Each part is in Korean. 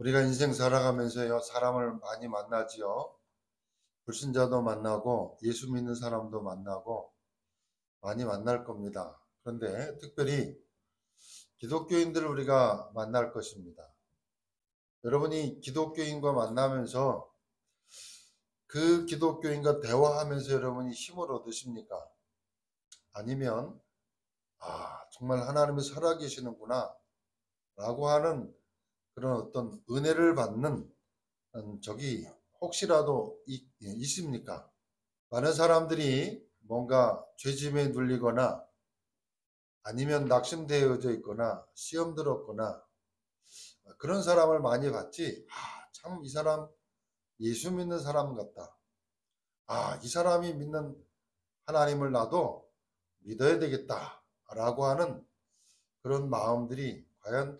우리가 인생 살아가면서요, 사람을 많이 만나지요. 불신자도 만나고, 예수 믿는 사람도 만나고, 많이 만날 겁니다. 그런데 특별히 기독교인들을 우리가 만날 것입니다. 여러분이 기독교인과 만나면서 그 기독교인과 대화하면서 여러분이 힘을 얻으십니까? 아니면, 정말 하나님이 살아계시는구나, 라고 하는 그런 어떤 은혜를 받는 적이 혹시라도 있습니까? 많은 사람들이 뭔가 죄짐에 눌리거나 아니면 낙심되어져 있거나 시험 들었거나 그런 사람을 많이 봤지. 참 이 사람 예수 믿는 사람 같다. 이 사람이 믿는 하나님을 나도 믿어야 되겠다. 라고 하는 그런 마음들이 과연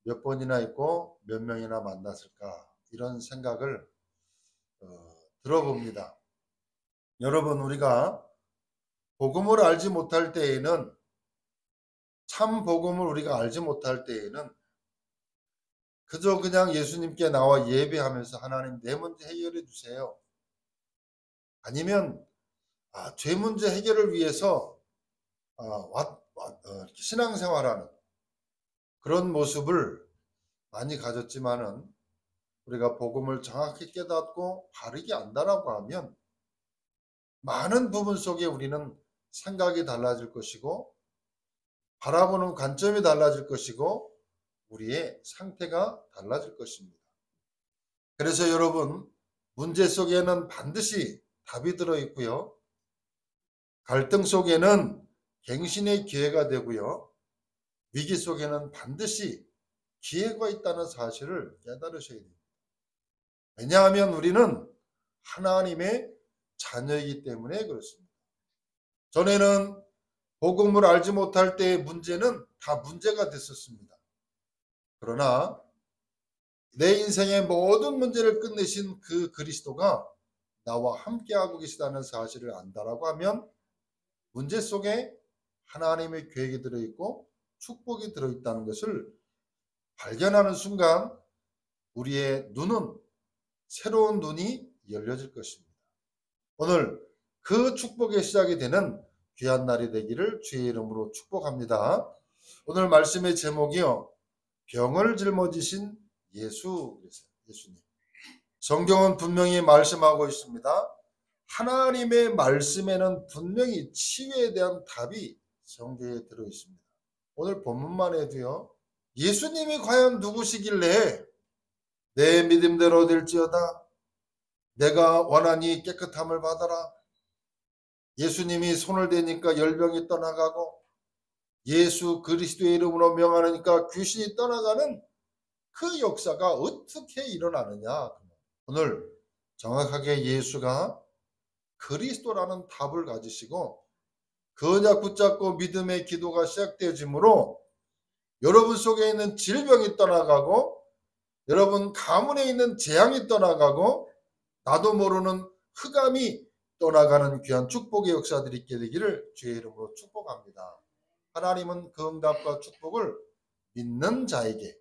몇 번이나 있고 몇 명이나 만났을까? 이런 생각을 들어봅니다. 여러분, 우리가 복음을 알지 못할 때에는, 참 복음을 우리가 알지 못할 때에는 그저 그냥 예수님께 나와 예배하면서 하나님 내 문제 해결해 주세요. 아니면 죄 문제 해결을 위해서 신앙생활하는 그런 모습을 많이 가졌지만은, 우리가 복음을 정확히 깨닫고 바르게 안다라고 하면 많은 부분 속에 우리는 생각이 달라질 것이고 바라보는 관점이 달라질 것이고 우리의 상태가 달라질 것입니다. 그래서 여러분, 문제 속에는 반드시 답이 들어있고요. 갈등 속에는 갱신의 기회가 되고요. 위기 속에는 반드시 기회가 있다는 사실을 깨달으셔야 됩니다. 왜냐하면 우리는 하나님의 자녀이기 때문에 그렇습니다. 전에는 복음을 알지 못할 때의 문제는 다 문제가 됐었습니다. 그러나 내 인생의 모든 문제를 끝내신 그 그리스도가 나와 함께하고 계시다는 사실을 안다라고 하면 문제 속에 하나님의 계획이 들어있고 축복이 들어있다는 것을 발견하는 순간 우리의 눈은 새로운 눈이 열려질 것입니다. 오늘 그 축복의 시작이 되는 귀한 날이 되기를 주의 이름으로 축복합니다. 오늘 말씀의 제목이요, 병을 짊어지신 예수님. 성경은 분명히 말씀하고 있습니다. 하나님의 말씀에는 분명히 치유에 대한 답이 성경에 들어 있습니다. 오늘 본문만 해도요, 예수님이 과연 누구시길래 내 믿음대로 될지어다, 내가 원하니 깨끗함을 받아라, 예수님이 손을 대니까 열병이 떠나가고 예수 그리스도의 이름으로 명하니까 귀신이 떠나가는 그 역사가 어떻게 일어나느냐. 오늘 정확하게 예수가 그리스도라는 답을 가지시고 그 언약 붙잡고 믿음의 기도가 시작되어지므로 여러분 속에 있는 질병이 떠나가고 여러분 가문에 있는 재앙이 떠나가고 나도 모르는 흑암이 떠나가는 귀한 축복의 역사들이 있게 되기를 주의 이름으로 축복합니다. 하나님은 그 응답과 축복을 믿는 자에게,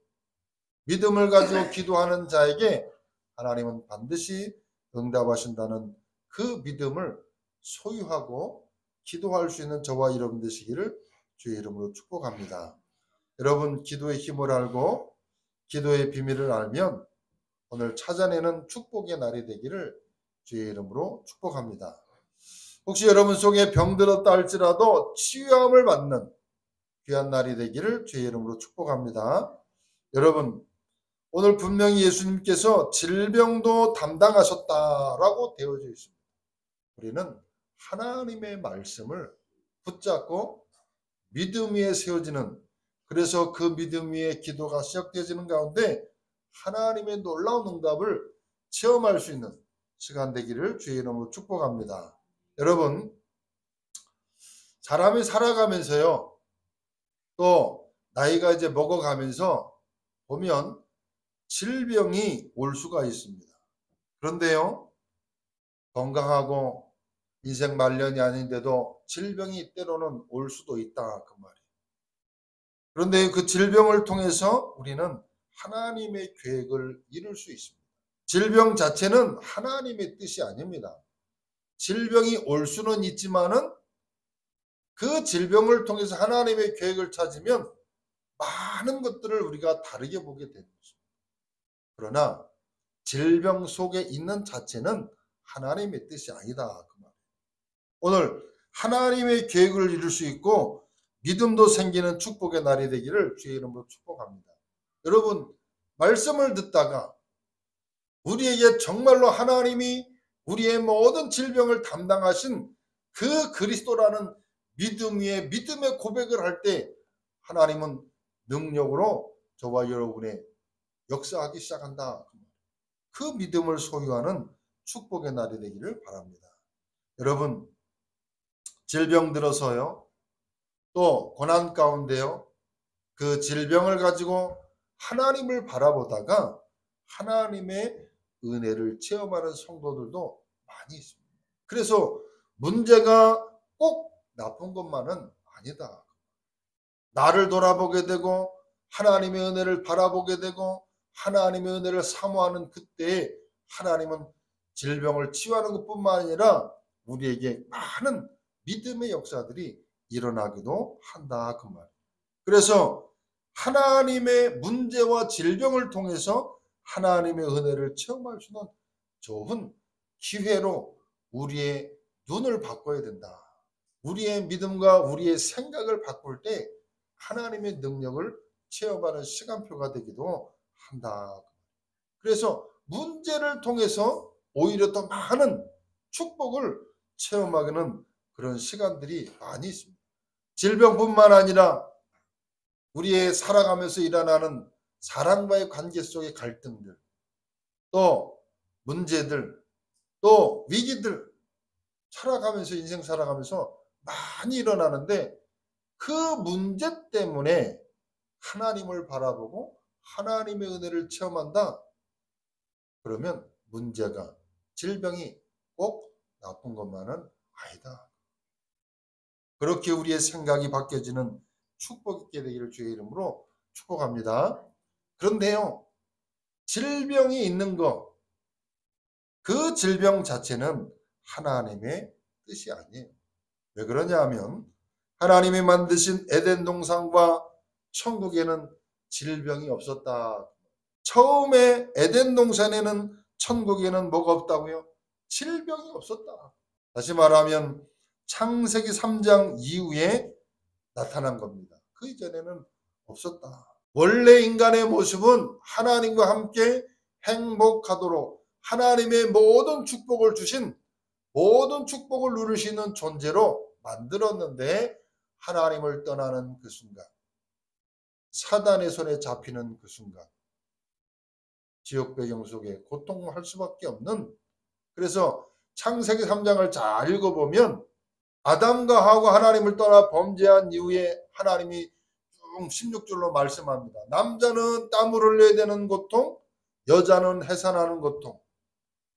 믿음을 가지고 기도하는 자에게 하나님은 반드시 응답하신다는 그 믿음을 소유하고 기도할 수 있는 저와 여러분 되시기를 주의 이름으로 축복합니다. 여러분, 기도의 힘을 알고 기도의 비밀을 알면 오늘 찾아내는 축복의 날이 되기를 주의 이름으로 축복합니다. 혹시 여러분 속에 병들었다 할지라도 치유함을 받는 귀한 날이 되기를 주의 이름으로 축복합니다. 여러분, 오늘 분명히 예수님께서 질병도 담당하셨다라고 되어져 있습니다. 우리는 하나님의 말씀을 붙잡고 믿음 위에 세워지는, 그래서 그 믿음 위에 기도가 시작되어지는 가운데 하나님의 놀라운 응답을 체험할 수 있는 시간 되기를 주의 이름으로 축복합니다. 여러분, 사람이 살아가면서요, 또 나이가 이제 먹어가면서 보면 질병이 올 수가 있습니다. 그런데요, 건강하고 인생 말년이 아닌데도 질병이 때로는 올 수도 있다, 그 말이에요. 그런데 그 질병을 통해서 우리는 하나님의 계획을 이룰 수 있습니다. 질병 자체는 하나님의 뜻이 아닙니다. 질병이 올 수는 있지만은 그 질병을 통해서 하나님의 계획을 찾으면 많은 것들을 우리가 다르게 보게 되는 것입니다. 그러나 질병 속에 있는 자체는 하나님의 뜻이 아니다. 그 말. 오늘 하나님의 계획을 이룰 수 있고 믿음도 생기는 축복의 날이 되기를 주의 이름으로 축복합니다. 여러분, 말씀을 듣다가 우리에게 정말로 하나님이 우리의 모든 질병을 담당하신 그 그리스도라는 믿음 위에 믿음의 고백을 할 때 하나님은 능력으로 저와 여러분의 역사하기 시작한다. 그 믿음을 소유하는 축복의 날이 되기를 바랍니다. 여러분, 질병 들어서요, 또 고난 가운데요, 그 질병을 가지고 하나님을 바라보다가 하나님의 은혜를 체험하는 성도들도 많이 있습니다. 그래서 문제가 꼭 나쁜 것만은 아니다. 나를 돌아보게 되고 하나님의 은혜를 바라보게 되고 하나님의 은혜를 사모하는 그때에 하나님은 질병을 치유하는 것뿐만 아니라 우리에게 많은 믿음의 역사들이 일어나기도 한다. 그 말. 그래서 하나님의 문제와 질병을 통해서 하나님의 은혜를 체험할 수 있는 좋은 기회로 우리의 눈을 바꿔야 된다. 우리의 믿음과 우리의 생각을 바꿀 때 하나님의 능력을 체험하는 시간표가 되기도 한다. 그래서 문제를 통해서 오히려 더 많은 축복을 체험하는 그런 시간들이 많이 있습니다. 질병뿐만 아니라 우리의 살아가면서 일어나는 사람과의 관계 속의 갈등들, 또 문제들, 또 위기들, 살아가면서 인생 살아가면서 많이 일어나는데 그 문제 때문에 하나님을 바라보고 하나님의 은혜를 체험한다. 그러면 문제가, 질병이 꼭 나쁜 것만은 아니다. 그렇게 우리의 생각이 바뀌어지는 축복 있게 되기를 주의 이름으로 축복합니다. 그런데요, 질병이 있는 것, 그 질병 자체는 하나님의 뜻이 아니에요. 왜 그러냐 하면 하나님이 만드신 에덴 동산과 천국에는 질병이 없었다. 처음에 에덴 동산에는 천국에는 뭐가 없다고요? 질병이 없었다. 다시 말하면 창세기 3장 이후에 나타난 겁니다. 그 이전에는 없었다. 원래 인간의 모습은 하나님과 함께 행복하도록 하나님의 모든 축복을 주신 모든 축복을 누릴 수 있는 존재로 만들었는데 하나님을 떠나는 그 순간, 사단의 손에 잡히는 그 순간 지옥 배경 속에 고통할 수밖에 없는, 그래서 창세기 3장을 잘 읽어보면 아담과 하와가 하나님을 떠나 범죄한 이후에 하나님이 쭉 16절로 말씀합니다. 남자는 땀을 흘려야 되는 고통, 여자는 해산하는 고통,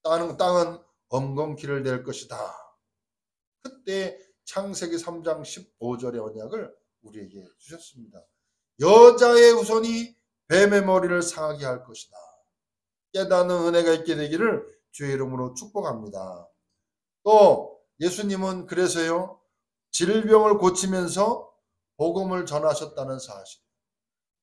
땅은 엉겅퀴를 낼 것이다. 그때 창세기 3장 15절의 언약을 우리에게 주셨습니다. 여자의 후손이 뱀의 머리를 상하게 할 것이다. 깨닫는 은혜가 있게 되기를 주의 이름으로 축복합니다. 또 예수님은 그래서요, 질병을 고치면서 복음을 전하셨다는 사실,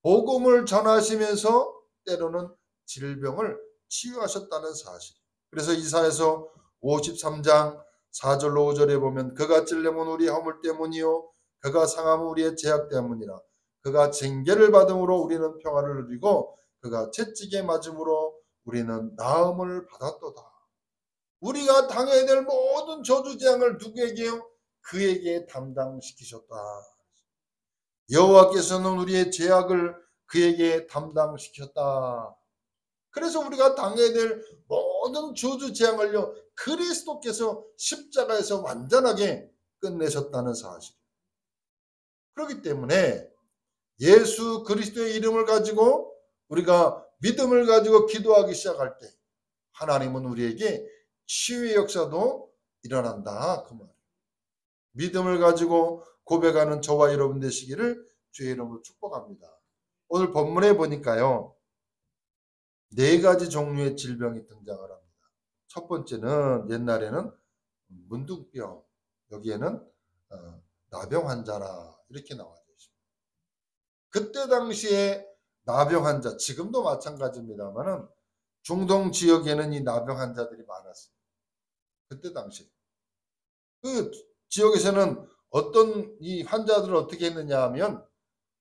복음을 전하시면서 때로는 질병을 치유하셨다는 사실. 그래서 이사야서 53장 4절로 5절에 보면 그가 찔림은 우리 허물 때문이요 그가 상함은 우리의 죄악 때문이라. 그가 징계를 받음으로 우리는 평화를 누리고 그가 채찍에 맞음으로 우리는 나음을 받았도다. 우리가 당해야 될 모든 저주재앙을 누구에게요? 그에게 담당시키셨다. 여호와께서는 우리의 죄악을 그에게 담당시켰다. 그래서 우리가 당해야 될 모든 저주재앙을요, 그리스도께서 십자가에서 완전하게 끝내셨다는 사실. 그렇기 때문에 예수 그리스도의 이름을 가지고 우리가 믿음을 가지고 기도하기 시작할 때 하나님은 우리에게 치유의 역사도 일어난다. 그 말. 믿음을 가지고 고백하는 저와 여러분 되시기를 주의 이름으로 축복합니다. 오늘 본문에 보니까요, 네 가지 종류의 질병이 등장을 합니다. 첫 번째는 옛날에는 문둥병, 여기에는 나병 환자라 이렇게 나와 있습니다. 그때 당시에 나병 환자, 지금도 마찬가지입니다만은 중동 지역에는 이 나병 환자들이 많았어요. 그때 당시 그 지역에서는 어떤 이 환자들을 어떻게 했느냐 하면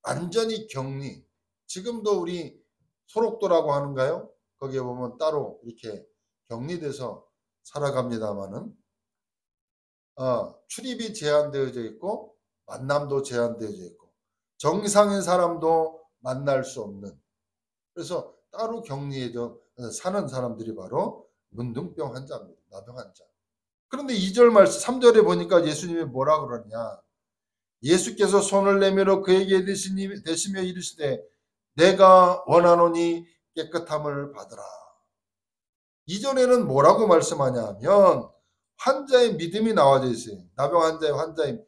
완전히 격리. 지금도 우리 소록도라고 하는가요? 거기에 보면 따로 이렇게 격리돼서 살아갑니다마는 출입이 제한되어져 있고 만남도 제한되어져 있고 정상인 사람도 만날 수 없는, 그래서 따로 격리해져 사는 사람들이 바로 문둥병 환자입니다. 나병 환자. 그런데 2절 말씀 3절에 보니까 예수님이 뭐라 그러냐. 예수께서 손을 내밀어 그에게 대시며 이르시되 내가 원하노니 깨끗함을 받으라. 이전에는 뭐라고 말씀하냐 하면 환자의 믿음이 나와져 있어요. 나병 환자의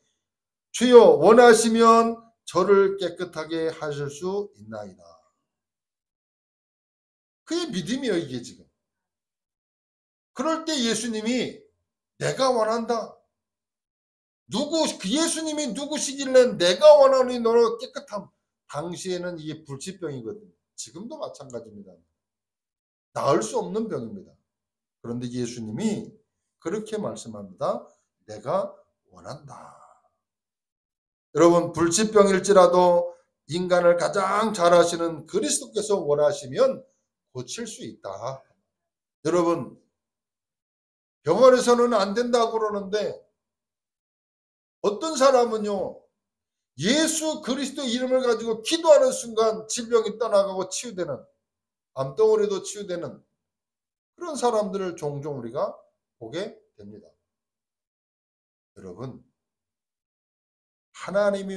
주여 원하시면 저를 깨끗하게 하실 수 있나이다. 그의 믿음이에요, 이게 지금. 그럴 때 예수님이 내가 원한다. 그 예수님이 누구시길래 내가 원하니 너로 깨끗함. 당시에는 이게 불치병이거든요. 지금도 마찬가지입니다. 나을 수 없는 병입니다. 그런데 예수님이 그렇게 말씀합니다. 내가 원한다. 여러분, 불치병일지라도 인간을 가장 잘 아시는 그리스도께서 원하시면 고칠 수 있다. 여러분, 병원에서는 안 된다고 그러는데 어떤 사람은요, 예수 그리스도 이름을 가지고 기도하는 순간 질병이 떠나가고 치유되는, 암덩어리도 치유되는 그런 사람들을 종종 우리가 보게 됩니다. 여러분, 하나님이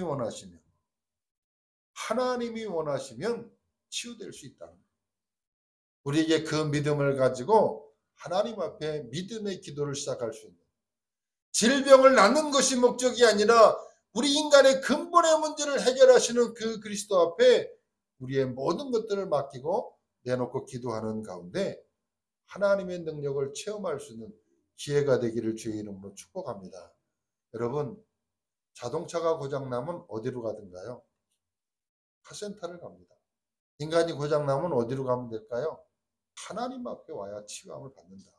원하시면 치유될 수 있다는 거예요. 우리에게 그 믿음을 가지고 하나님 앞에 믿음의 기도를 시작할 수 있는, 질병을 낫는 것이 목적이 아니라 우리 인간의 근본의 문제를 해결하시는 그 그리스도 앞에 우리의 모든 것들을 맡기고 내놓고 기도하는 가운데 하나님의 능력을 체험할 수 있는 기회가 되기를 주의 이름으로 축복합니다. 여러분, 자동차가 고장나면 어디로 가든가요? 카센터를 갑니다. 인간이 고장나면 어디로 가면 될까요? 하나님 앞에 와야 치유함을 받는다.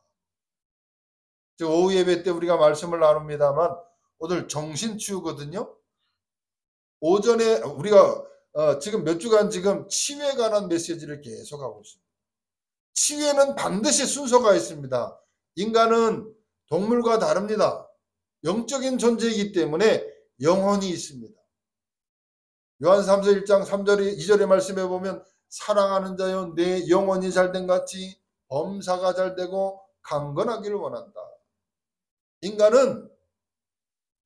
오후 예배 때 우리가 말씀을 나눕니다만 오늘 정신치유거든요. 오전에 우리가 지금 몇 주간 지금 치유에 관한 메시지를 계속 하고 있습니다. 치유에는 반드시 순서가 있습니다. 인간은 동물과 다릅니다. 영적인 존재이기 때문에 영혼이 있습니다. 요한삼서 1장 3절에 2절의 말씀에 보면 사랑하는 자여 내 영혼이 잘된 같이 범사가 잘되고 강건하기를 원한다. 인간은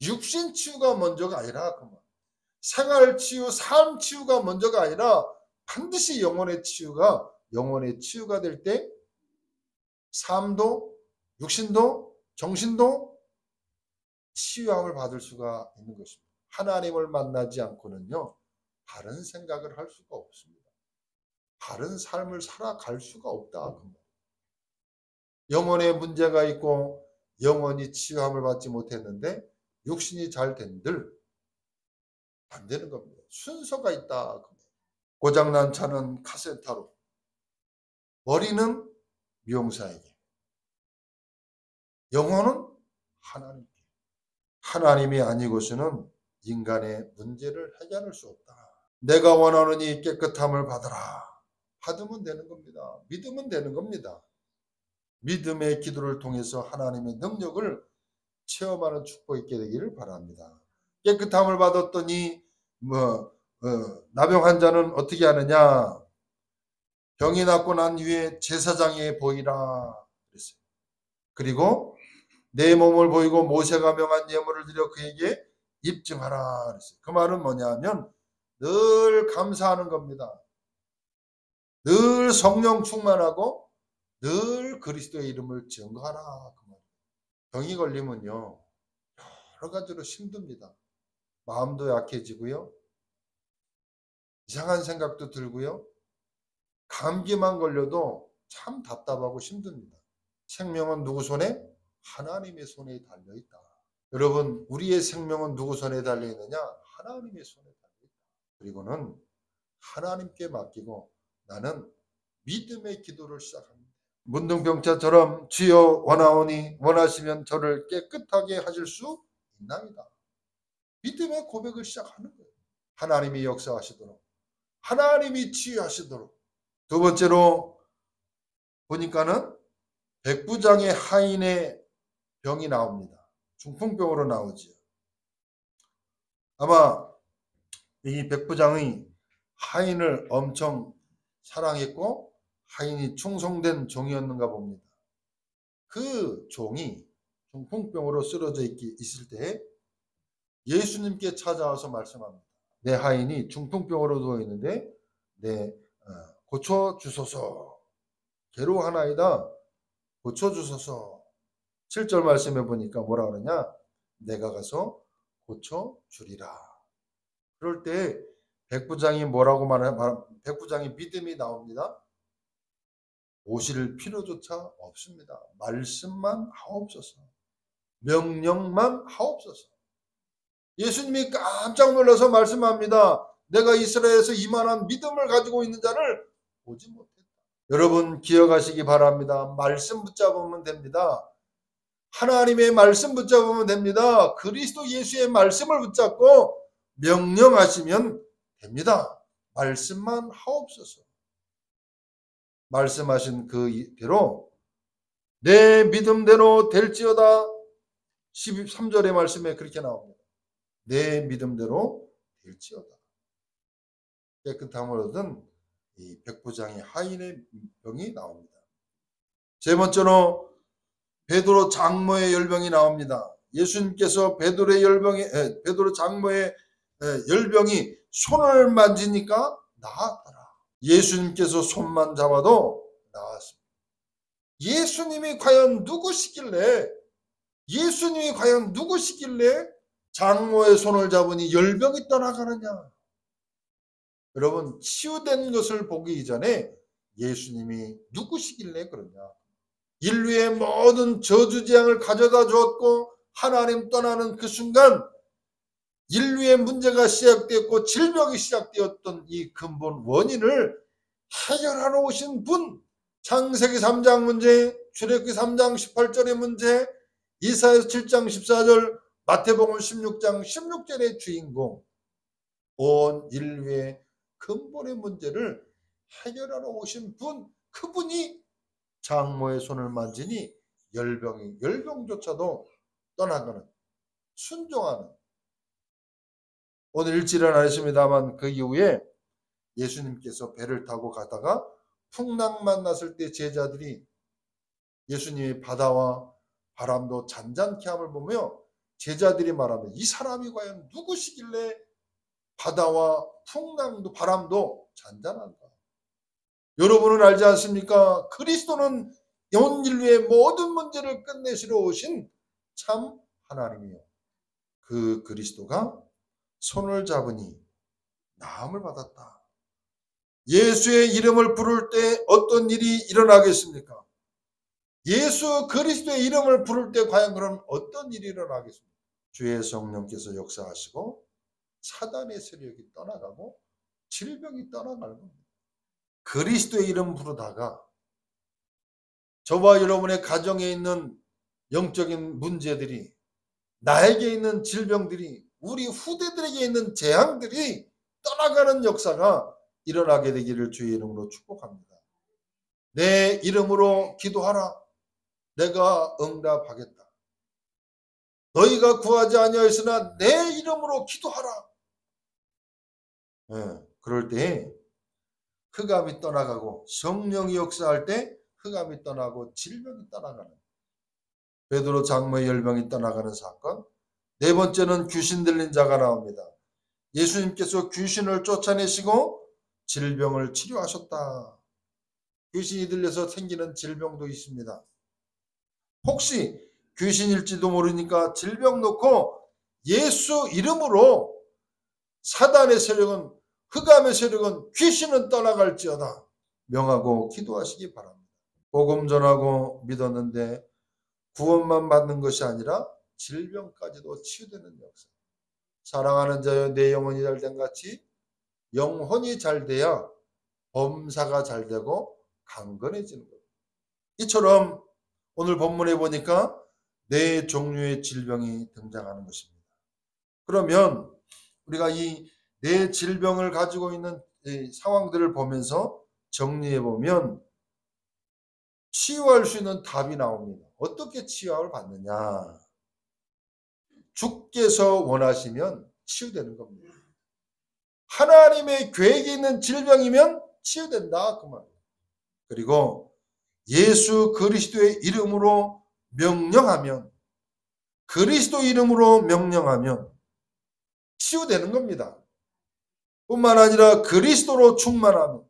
육신 치유가 먼저가 아니라 생활 치유, 삶 치유가 먼저가 아니라 반드시 영혼의 치유가 될 때 삶도 육신도 정신도 치유함을 받을 수가 있는 것입니다. 하나님을 만나지 않고는요, 바른 생각을 할 수가 없습니다. 바른 삶을 살아갈 수가 없다. 영혼에 문제가 있고 영혼이 치유함을 받지 못했는데 육신이 잘 된들 안 되는 겁니다. 순서가 있다. 고장난 차는 카센터로, 머리는 미용사에게, 영혼은 하나님께. 하나님이 아니고서는 인간의 문제를 해결할 수 없다. 내가 원하는 이 깨끗함을 받아라. 받으면 되는 겁니다. 믿으면 되는 겁니다. 믿음의 기도를 통해서 하나님의 능력을 체험하는 축복이 있게 되기를 바랍니다. 깨끗함을 받았더니 나병 환자는 어떻게 하느냐? 병이 낫고 난 후에 제사장에 보이라 그랬어요. 그리고 내 몸을 보이고 모세가 명한 예물을 드려 그에게 입증하라 그랬어요. 그 말은 뭐냐면 늘 감사하는 겁니다. 늘 성령 충만하고 늘 그리스도의 이름을 증거하라. 병이 걸리면요, 여러 가지로 힘듭니다. 마음도 약해지고요, 이상한 생각도 들고요, 감기만 걸려도 참 답답하고 힘듭니다. 생명은 누구 손에? 하나님의 손에 달려있다. 여러분, 우리의 생명은 누구 손에 달려있느냐? 하나님의 손에 달려있다. 그리고는 하나님께 맡기고 나는 믿음의 기도를 시작합니다. 문둥병자처럼 주여 원하오니 원하시면 저를 깨끗하게 하실 수 있나이다. 믿음의 고백을 시작하는 거예요. 하나님이 역사하시도록, 하나님이 치유하시도록. 두 번째로 보니까는 백부장의 하인의 병이 나옵니다. 중풍병으로 나오지요. 아마 이 백부장이 하인을 엄청 사랑했고 하인이 충성된 종이었는가 봅니다. 그 종이 중풍병으로 쓰러져 있을 때 예수님께 찾아와서 말씀합니다. 내 하인이 중풍병으로 누워있는데 고쳐주소서. 괴로워하나이다. 고쳐주소서. 7절 말씀해 보니까 뭐라 그러냐? 내가 가서 고쳐주리라. 그럴 때 백부장이 뭐라고 백부장이 믿음이 나옵니다. 오실 필요조차 없습니다. 말씀만 하옵소서. 명령만 하옵소서. 예수님이 깜짝 놀라서 말씀합니다. 내가 이스라엘에서 이만한 믿음을 가지고 있는 자를 보지 못했다. 여러분 기억하시기 바랍니다. 말씀 붙잡으면 됩니다. 하나님의 말씀 붙잡으면 됩니다. 그리스도 예수의 말씀을 붙잡고 명령하시면 됩니다. 말씀만 하옵소서. 말씀하신 그대로 내 믿음대로 될지어다. 13절의 말씀에 그렇게 나옵니다. 내 믿음대로 될지어다. 깨끗함을 얻은 이 백부장의 하인의 병이 나옵니다. 세 번째로 베드로 장모의 열병이 나옵니다. 예수님께서 베드로 장모의 열병이 손을 만지니까 나았더라. 예수님께서 손만 잡아도 나았습니다. 예수님이 과연 누구시길래 장모의 손을 잡으니 열병이 떠나가느냐? 여러분 치유된 것을 보기 이전에 예수님이 누구시길래 그러냐? 인류의 모든 저주재앙을 가져다 주었고 하나님 떠나는 그 순간 인류의 문제가 시작되었고 질병이 시작되었던 이 근본 원인을 해결하러 오신 분, 창세기 3장 문제, 출애굽기 3장 18절의 문제, 이사야서 7장 14절, 마태복음 16장 16절의 주인공, 온 인류의 근본의 문제를 해결하러 오신 분, 그분이 장모의 손을 만지니 열병조차도 떠나가는, 순종하는. 오늘 일지는 안 했습니다만 그 이후에 예수님께서 배를 타고 가다가 풍랑 만났을 때 제자들이 예수님이 바다와 바람도 잔잔케 함을 보며 제자들이 말하면 이 사람이 과연 누구시길래 바다와 풍랑도 바람도 잔잔한가? 여러분은 알지 않습니까? 그리스도는 온 인류의 모든 문제를 끝내시러 오신 참 하나님이요. 그 그리스도가 손을 잡으니 나음을 받았다. 예수의 이름을 부를 때 어떤 일이 일어나겠습니까? 예수 그리스도의 이름을 부를 때 과연 그럼 어떤 일이 일어나겠습니까? 주의 성령께서 역사하시고 사단의 세력이 떠나가고 질병이 떠나가는 겁니다. 그리스도의 이름 부르다가 저와 여러분의 가정에 있는 영적인 문제들이, 나에게 있는 질병들이, 우리 후대들에게 있는 재앙들이 떠나가는 역사가 일어나게 되기를 주의 이름으로 축복합니다. 내 이름으로 기도하라. 내가 응답하겠다. 너희가 구하지 아니하였으나 내 이름으로 기도하라. 그럴 때 흑암이 떠나가고 성령이 역사할 때 흑암이 떠나고 질병이 떠나가는, 베드로 장모의 열병이 떠나가는 사건. 네 번째는 귀신 들린 자가 나옵니다. 예수님께서 귀신을 쫓아내시고 질병을 치료하셨다. 귀신이 들려서 생기는 질병도 있습니다. 혹시 귀신일지도 모르니까 질병 놓고 예수 이름으로 사단의 세력은, 흑암의 세력은, 귀신은 떠나갈지어다 명하고 기도하시기 바랍니다. 복음 전하고 믿었는데 구원만 받는 것이 아니라 질병까지도 치유되는 역사. 사랑하는 자여 내 영혼이 잘된 같이 영혼이 잘 돼야 범사가 잘 되고 강건해지는 거예요. 이처럼 오늘 본문에 보니까 네 종류의 질병이 등장하는 것입니다. 그러면 우리가 이 네 질병을 가지고 있는 이 상황들을 보면서 정리해 보면 치유할 수 있는 답이 나옵니다. 어떻게 치유를 받느냐? 주께서 원하시면 치유되는 겁니다. 하나님의 계획이 있는 질병이면 치유된다 그 말이에요. 그리고 예수 그리스도의 이름으로 명령하면, 그리스도 이름으로 명령하면 치유되는 겁니다. 뿐만 아니라 그리스도로 충만하면,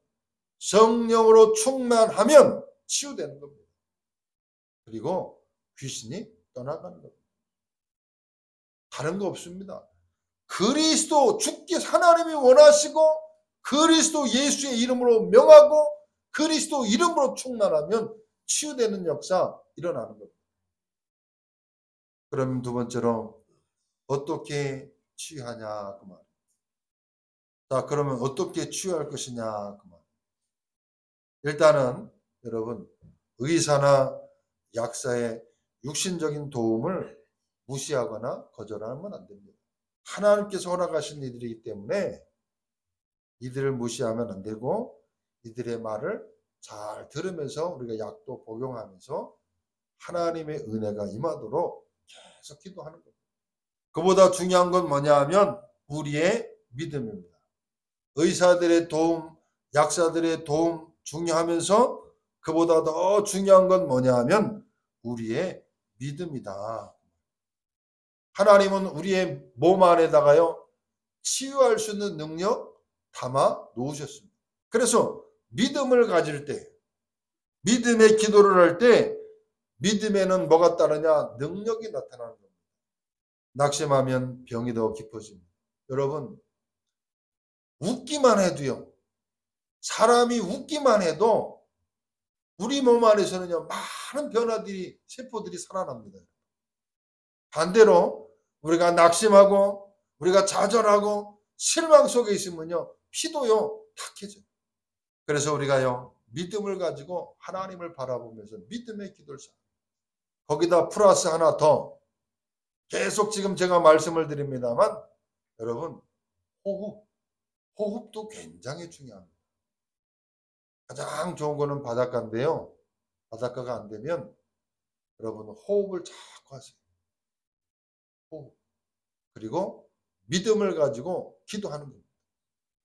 성령으로 충만하면 치유되는 겁니다. 그리고 귀신이 떠나가는 겁니다. 다른 거 없습니다. 그리스도 주께 하나님이 원하시고 그리스도 예수의 이름으로 명하고 그리스도 이름으로 충만하면 치유되는 역사 일어나는 겁니다. 그럼 두 번째로 어떻게 치유하냐 그 말. 자, 그러면 어떻게 치유할 것이냐 그 말. 일단은 여러분 의사나 약사의 육신적인 도움을 무시하거나 거절하면 안 됩니다. 하나님께서 허락하신 이들이기 때문에 이들을 무시하면 안 되고 이들의 말을 잘 들으면서 우리가 약도 복용하면서 하나님의 은혜가 임하도록 계속 기도하는 겁니다. 그보다 중요한 건 뭐냐 하면 우리의 믿음입니다. 의사들의 도움, 약사들의 도움 중요하면서 그보다 더 중요한 건 뭐냐 하면 우리의 믿음이다. 하나님은 우리의 몸 안에다가요 치유할 수 있는 능력 담아 놓으셨습니다. 그래서 믿음을 가질 때, 믿음의 기도를 할 때 믿음에는 뭐가 따르냐? 능력이 나타나는 겁니다. 낙심하면 병이 더 깊어집니다. 여러분 웃기만 해도요, 사람이 웃기만 해도 우리 몸 안에서는요 많은 변화들이, 세포들이 살아납니다. 반대로 우리가 낙심하고 우리가 좌절하고 실망 속에 있으면요 피도요 탁해져요. 그래서 우리가요 믿음을 가지고 하나님을 바라보면서 믿음의 기도를 사. 거기다 플러스 하나 더 계속 지금 제가 말씀을 드립니다만 여러분 호흡도 굉장히 중요합니다. 가장 좋은 거는 바닷가인데요. 바닷가가 안 되면 여러분 호흡을 자꾸 하세요. 호흡. 그리고 믿음을 가지고 기도하는 겁니다.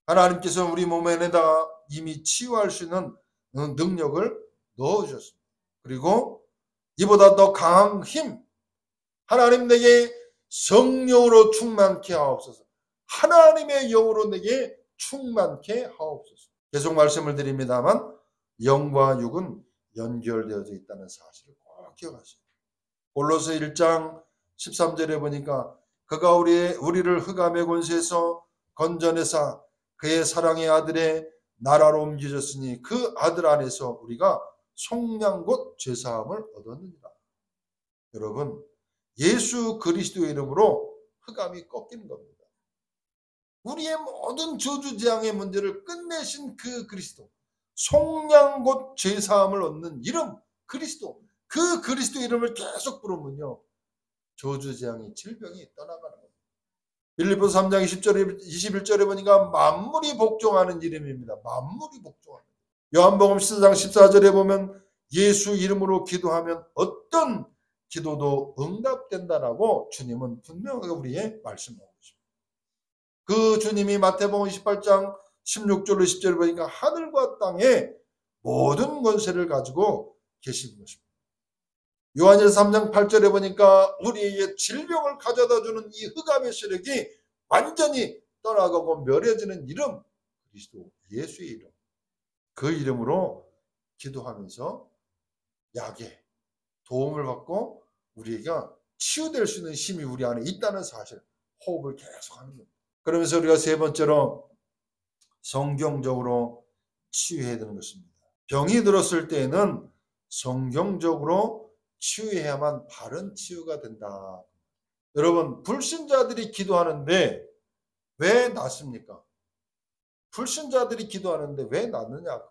하나님께서 우리 몸에다가 이미 치유할 수 있는 능력을 넣어주셨습니다. 그리고 이보다 더 강한 힘, 하나님 내게 성령으로 충만케 하옵소서. 하나님의 영으로 내게 충만케 하옵소서. 계속 말씀을 드립니다만 영과 육은 연결되어져 있다는 사실을 꼭 기억하세요. 골로새 1장 13절에 보니까 그가 우리를 흑암의 권세에서 건져내사 그의 사랑의 아들의 나라로 옮기셨으니 그 아들 안에서 우리가 속량 곧 죄사함을 얻었느니라. 여러분 예수 그리스도의 이름으로 흑암이 꺾이는 겁니다. 우리의 모든 저주재앙의 문제를 끝내신 그 그리스도, 속량 곧 죄사함을 얻는 이름 그리스도, 그 그리스도 이름을 계속 부르면요 저주재앙이 질병이 떠나가는 겁니다. 빌립보서 3장 20절에 21절에 보니까 만물이 복종하는 이름입니다. 만물이 복종하는. 요한복음 14장 14절에 보면 예수 이름으로 기도하면 어떤 기도도 응답된다라고 주님은 분명하게 우리의 말씀하고 있습니다. 그 주님이 마태복음 28장 16절로 20절을 보니까 하늘과 땅에 모든 권세를 가지고 계신 것입니다. 요한일서 3장 8절에 보니까 우리에게 질병을 가져다 주는 이 흑암의 세력이 완전히 떠나가고 멸해지는 이름, 그리스도 예수의 이름. 그 이름으로 기도하면서 약에 도움을 받고 우리가 치유될 수 있는 힘이 우리 안에 있다는 사실, 호흡을 계속하는 겁니다. 그러면서 우리가 세 번째로 성경적으로 치유해야 되는 것입니다. 병이 들었을 때에는 성경적으로 치유해야만 바른 치유가 된다. 여러분, 불신자들이 기도하는데 왜 낫습니까? 불신자들이 기도하는데 왜 낫느냐?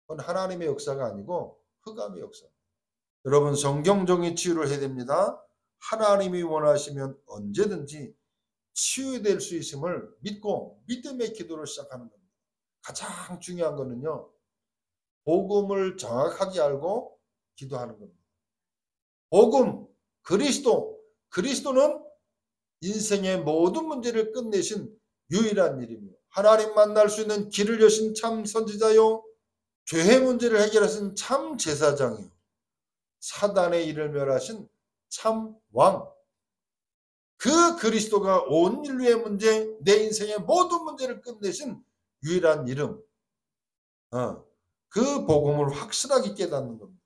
그건 하나님의 역사가 아니고 흑암의 역사. 여러분, 성경적인 치유를 해야 됩니다. 하나님이 원하시면 언제든지 치유될 수 있음을 믿고 믿음의 기도를 시작하는 겁니다. 가장 중요한 거는요, 복음을 정확하게 알고 기도하는 겁니다. 복음, 그리스도는 인생의 모든 문제를 끝내신 유일한 이름이요, 하나님 만날 수 있는 길을 여신 참 선지자요, 죄의 문제를 해결하신 참 제사장이요, 사단의 일을 멸하신 참 왕. 그 그리스도가 온 인류의 문제, 내 인생의 모든 문제를 끝내신 유일한 이름. 그 복음을 확실하게 깨닫는 겁니다.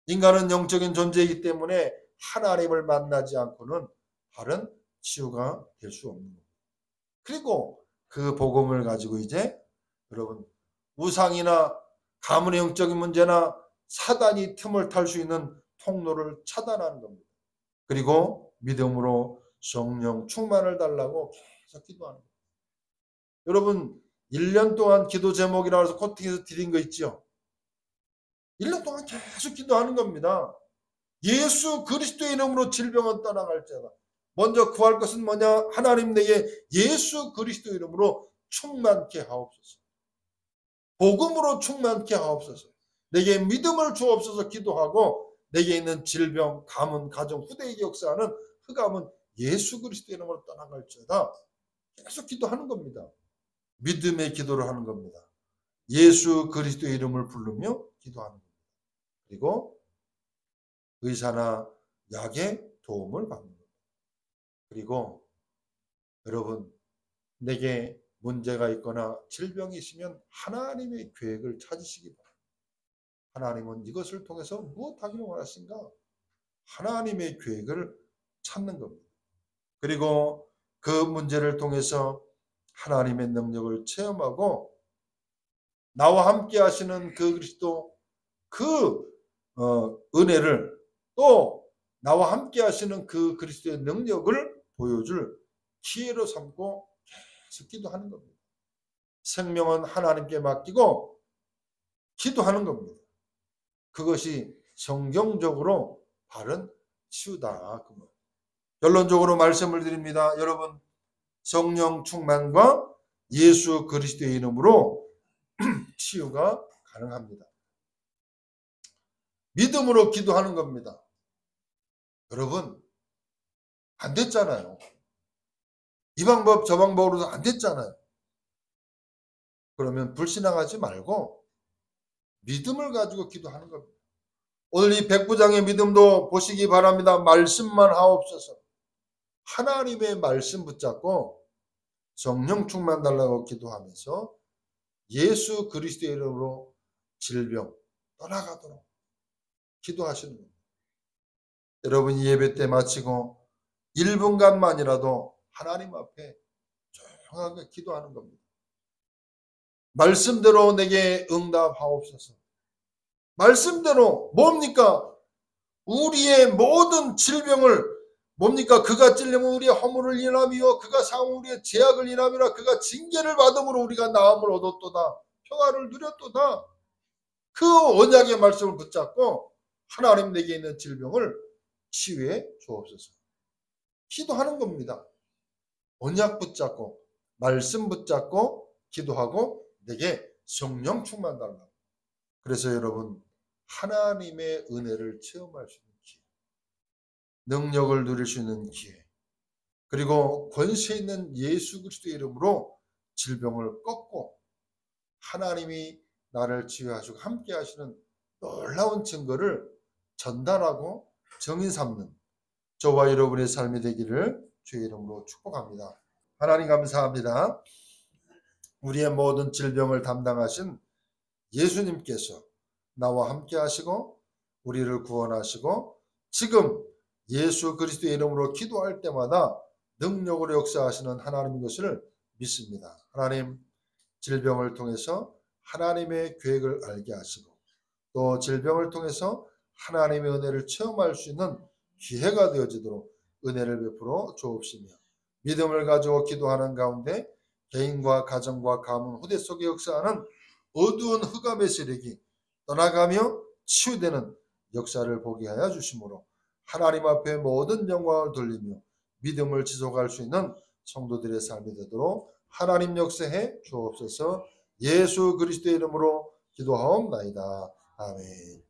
인간은 영적인 존재이기 때문에 하나님을 만나지 않고는 바른 치유가 될 수 없는 겁니다. 그리고 그 복음을 가지고 이제 여러분, 우상이나 가문의 영적인 문제나 사단이 틈을 탈 수 있는 통로를 차단하는 겁니다. 그리고 믿음으로 성령 충만을 달라고 계속 기도하는 거예요. 여러분, 1년 동안 기도 제목이라 해서 코팅해서 드린 거 있죠? 1년 동안 계속 기도하는 겁니다. 예수 그리스도의 이름으로 질병은 떠나갈지어다. 먼저 구할 것은 뭐냐? 하나님 내게 예수 그리스도의 이름으로 충만케 하옵소서. 복음으로 충만케 하옵소서. 내게 믿음을 주옵소서 기도하고, 내게 있는 질병, 가문, 가정, 후대에게 역사하는 흑암은 예수 그리스도의 이름으로 떠나갈지어다. 계속 기도하는 겁니다. 믿음의 기도를 하는 겁니다. 예수 그리스도의 이름을 부르며 기도하는 겁니다. 그리고 의사나 약의 도움을 받는 겁니다. 그리고 여러분, 내게 문제가 있거나 질병이 있으면 하나님의 계획을 찾으시기 바랍니다. 하나님은 이것을 통해서 무엇하기를 원하신가? 하나님의 계획을 찾는 겁니다. 그리고 그 문제를 통해서 하나님의 능력을 체험하고, 나와 함께 하시는 그 그리스도, 그 은혜를, 또 나와 함께 하시는 그 그리스도의 능력을 보여줄 기회로 삼고 계속 기도하는 겁니다. 생명은 하나님께 맡기고 기도하는 겁니다. 그것이 성경적으로 바른 치유다. 결론적으로 말씀을 드립니다. 여러분, 성령 충만과 예수 그리스도의 이름으로 치유가 가능합니다. 믿음으로 기도하는 겁니다. 여러분, 안 됐잖아요. 이 방법 저 방법으로도 안 됐잖아요. 그러면 불신앙하지 말고 믿음을 가지고 기도하는 겁니다. 오늘 이 백부장의 믿음도 보시기 바랍니다. 말씀만 하옵소서. 하나님의 말씀 붙잡고 성령 충만 달라고 기도하면서 예수 그리스도의 이름으로 질병 떠나가도록 기도하시는 겁니다. 여러분, 이 예배 때 마치고 1분간만이라도 하나님 앞에 조용하게 기도하는 겁니다. 말씀대로 내게 응답하옵소서. 말씀대로 뭡니까? 우리의 모든 질병을 뭡니까? 그가 찔림은 우리의 허물을 인함이요 그가 상함은 우리의 죄악을 인함이라. 그가 징계를 받음으로 우리가 나음을 얻었도다. 평화를 누렸도다. 그 언약의 말씀을 붙잡고 하나님 내게 있는 질병을 치유해 주옵소서. 기도하는 겁니다. 언약 붙잡고 말씀 붙잡고 기도하고 내게 성령 충만 달라고. 그래서 여러분, 하나님의 은혜를 체험할 수 있는 기회, 능력을 누릴 수 있는 기회, 그리고 권세 있는 예수 그리스도의 이름으로 질병을 꺾고 하나님이 나를 치유하시고 함께 하시는 놀라운 증거를 전달하고 정인 삼는 저와 여러분의 삶이 되기를 주의 이름으로 축복합니다. 하나님 감사합니다. 우리의 모든 질병을 담당하신 예수님께서 나와 함께 하시고 우리를 구원하시고 지금 예수 그리스도의 이름으로 기도할 때마다 능력으로 역사하시는 하나님인 것을 믿습니다. 하나님, 질병을 통해서 하나님의 계획을 알게 하시고 또 질병을 통해서 하나님의 은혜를 체험할 수 있는 기회가 되어지도록 은혜를 베풀어 주옵시며, 믿음을 가지고 기도하는 가운데 개인과 가정과 가문, 후대 속에 역사하는 어두운 흑암의 세력이 떠나가며 치유되는 역사를 보게 하여 주시므로 하나님 앞에 모든 영광을 돌리며 믿음을 지속할 수 있는 성도들의 삶이 되도록 하나님 역사해 주옵소서. 예수 그리스도의 이름으로 기도하옵나이다. 아멘.